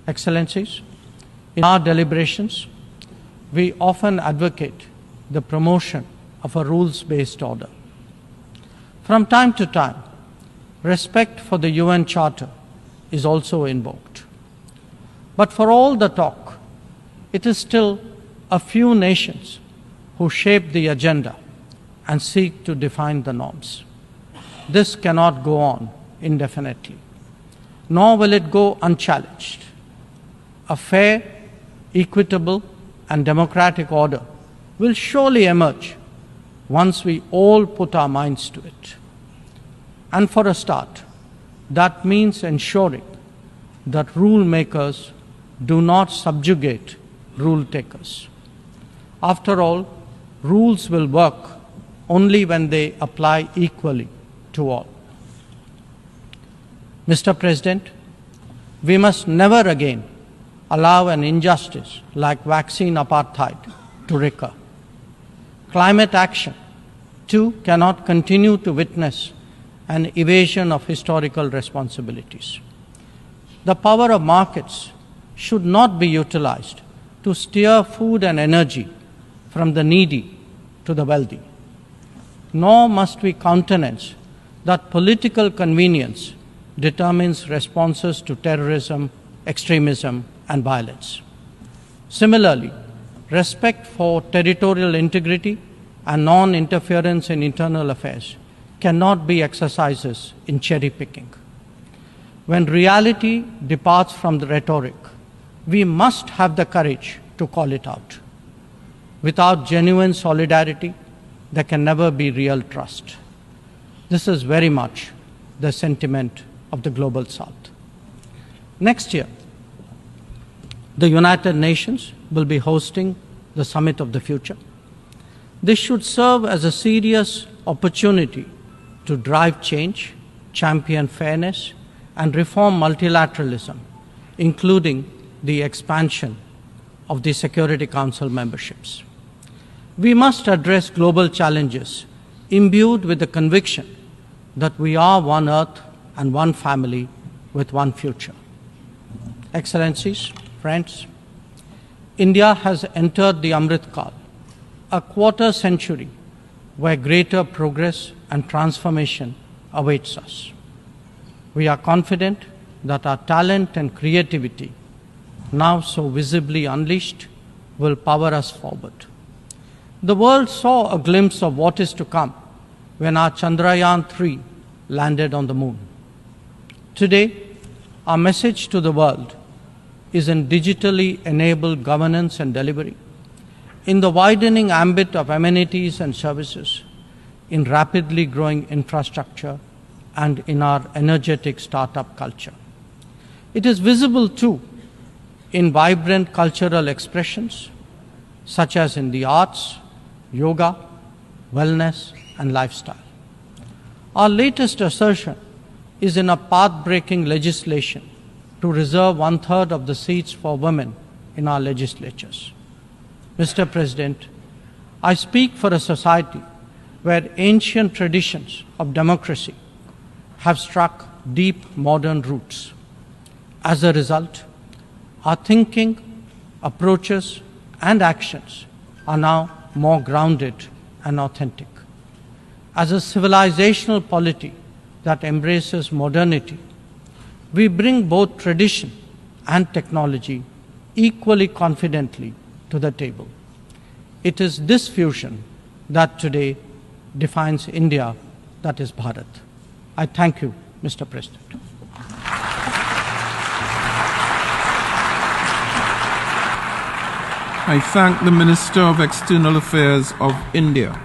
Excellencies, in our deliberations, we often advocate the promotion of a rules-based order. From time to time, respect for the UN Charter is also invoked. But for all the talk, it is still a few nations who shape the agenda and seek to define the norms. This cannot go on indefinitely, nor will it go unchallenged. A fair, equitable, and democratic order will surely emerge once we all put our minds to it. And for a start, that means ensuring that rule makers do not subjugate rule takers. After all, rules will work only when they apply equally to all. Mr. President, we must never again allow an injustice like vaccine apartheid to recur. Climate action, too, cannot continue to witness an evasion of historical responsibilities. The power of markets should not be utilized to steer food and energy from the needy to the wealthy. Nor must we countenance that political convenience determines responses to terrorism, extremism, and violence. Similarly, respect for territorial integrity and non-interference in internal affairs cannot be exercises in cherry-picking. When reality departs from the rhetoric, we must have the courage to call it out. Without genuine solidarity, there can never be real trust. This is very much the sentiment of the Global South. Next year, the United Nations will be hosting the Summit of the Future. This should serve as a serious opportunity to drive change, champion fairness, and reform multilateralism, including the expansion of the Security Council memberships. We must address global challenges imbued with the conviction that we are one Earth and one family with one future. Excellencies, friends, India has entered the Amrit Kal, a quarter century where greater progress and transformation awaits us. We are confident that our talent and creativity, now so visibly unleashed, will power us forward. The world saw a glimpse of what is to come when our Chandrayaan-3 landed on the moon. Today, our message to the world is in digitally enabled governance and delivery, in the widening ambit of amenities and services, in rapidly growing infrastructure, and in our energetic startup culture. It is visible too in vibrant cultural expressions, such as in the arts, yoga, wellness, and lifestyle. Our latest assertion is in a path-breaking legislation to reserve 1/3 of the seats for women in our legislatures. Mr. President, I speak for a society where ancient traditions of democracy have struck deep modern roots. As a result, our thinking, approaches, and actions are now more grounded and authentic. As a civilizational polity that embraces modernity, we bring both tradition and technology equally confidently to the table. It is this fusion that today defines India, that is Bharat. I thank you, Mr. President. I thank the Minister of External Affairs of India.